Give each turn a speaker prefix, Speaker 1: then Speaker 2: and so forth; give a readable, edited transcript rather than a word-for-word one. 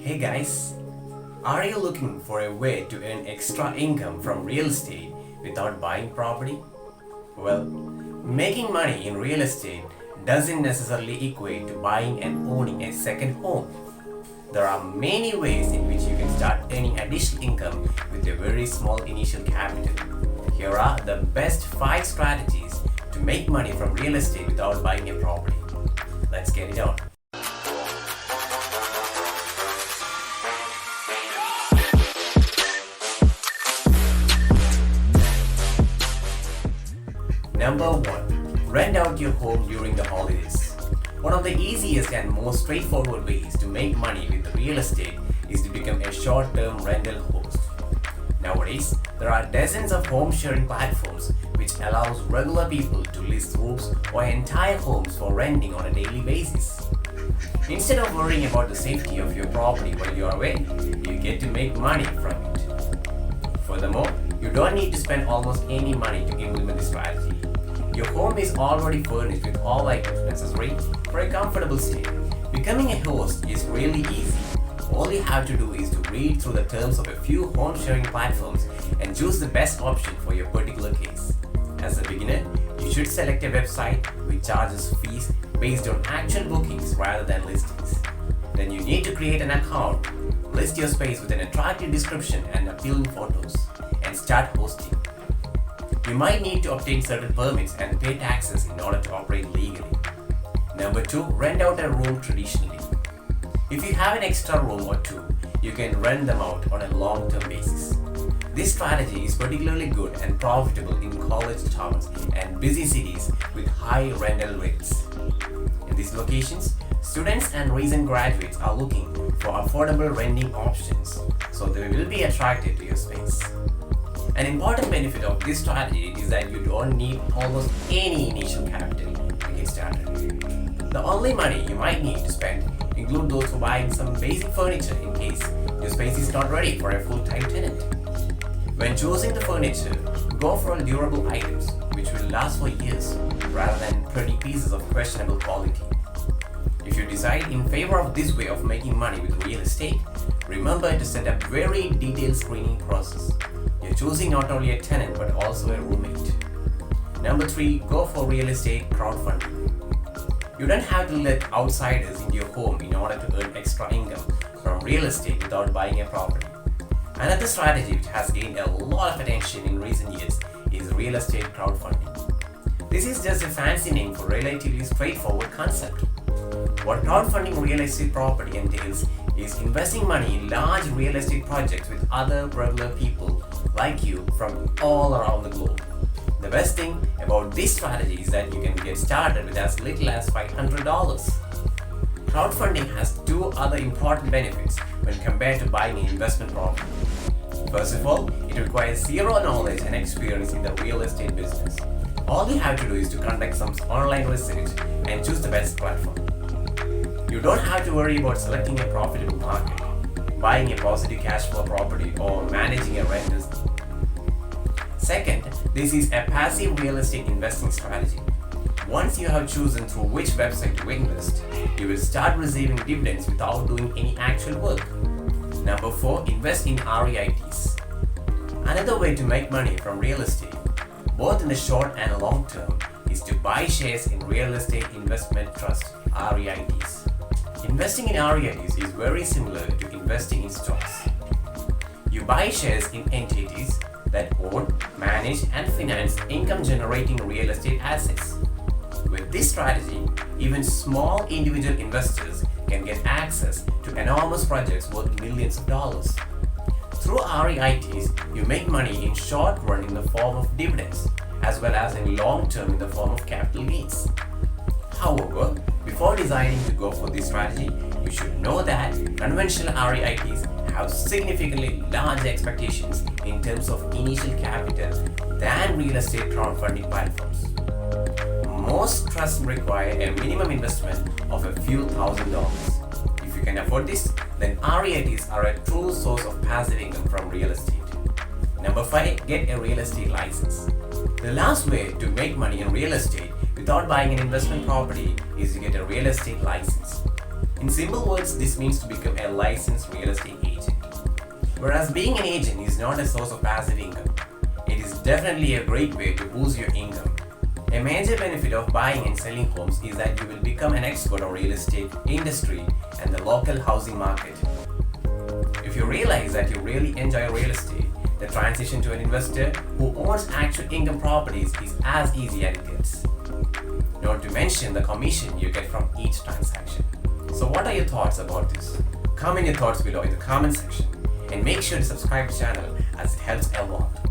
Speaker 1: Hey guys, are you looking for a way to earn extra income from real estate without buying property? Well, making money in real estate doesn't necessarily equate to buying and owning a second home. There are many ways in which you can start earning additional income with a very small initial capital. Here are the best 5 strategies to make money from real estate without buying a property. Let's get it on. Number 1. Rent out your home during the holidays. One of the easiest and most straightforward ways to make money with real estate is to become a short-term rental host. Nowadays, there are dozens of home sharing platforms which allows regular people to list rooms or entire homes for renting on a daily basis. Instead of worrying about the safety of your property while you are away, you get to make money from it. Furthermore, you don't need to spend almost any money to implement this strategy. Your home is already furnished with all items necessary for a comfortable stay. Becoming a host is really easy. All you have to do is to read through the terms of a few home sharing platforms and choose the best option for your particular case. As a beginner, you should select a website which charges fees based on actual bookings rather than listings. Then you need to create an account, list your space with an attractive description and appealing photos, and start hosting. You might need to obtain certain permits and pay taxes in order to operate legally. Number 2. Rent out a room traditionally. If you have an extra room or two, you can rent them out on a long-term basis. This strategy is particularly good and profitable in college towns and busy cities with high rental rates. In these locations, students and recent graduates are looking for affordable renting options, so they will be attracted to your space. An important benefit of this strategy is that you don't need almost any initial capital to get started. The only money you might need to spend include those for buying some basic furniture in case your space is not ready for a full-time tenant. When choosing the furniture, go for durable items which will last for years rather than pretty pieces of questionable quality. If you decide in favor of this way of making money with real estate, remember to set up very detailed screening process. You're choosing not only a tenant but also a roommate. Number 3. Go for real estate crowdfunding. You don't have to let outsiders into your home in order to earn extra income from real estate without buying a property. Another strategy which has gained a lot of attention in recent years is real estate crowdfunding. This is just a fancy name for a relatively straightforward concept. What crowdfunding real estate property entails is investing money in large real estate projects with other regular people like you from all around the globe. The best thing about this strategy is that you can get started with as little as $500. Crowdfunding has 2 other important benefits when compared to buying an investment property. First of all, it requires zero knowledge and experience in the real estate business. All you have to do is to conduct some online research and choose the best platform. You don't have to worry about selecting a profitable market, buying a positive cash flow property, or managing a rental. Second, this is a passive real estate investing strategy. Once you have chosen through which website to invest, you will start receiving dividends without doing any actual work. Number 4. Invest in REITs. Another way to make money from real estate, both in the short and long term, is to buy shares in real estate investment trust REITs. Investing in REITs is very similar to investing in stocks. You buy shares in entities that own, manage, and finance income-generating real estate assets. With this strategy, even small individual investors can get access to enormous projects worth millions of dollars. Through REITs, you make money in short run in the form of dividends, as well as in long term in the form of capital gains. However, before deciding to go for this strategy, you should know that conventional REITs have significantly larger expectations in terms of initial capital than real estate crowdfunding platforms. Most trusts require a minimum investment of a few $1,000s. If you can afford this, then REITs are a true source of passive income from real estate. Number 5. Get a real estate license. The last way to make money in real estate without buying an investment property is to get a real estate license. In In simple words, this means to become a licensed real estate agent. Whereas being an agent is not a source of passive income, it is definitely a great way to boost your income. A major benefit of buying and selling homes is that you will become an expert on real estate industry and the local housing market. If you realize that you really enjoy real estate, the transition to an investor who owns actual income properties is as easy as it gets. Not to mention the commission you get from each transaction. So what are your thoughts about this? Comment your thoughts below in the comment section and make sure to subscribe to the channel as it helps a lot.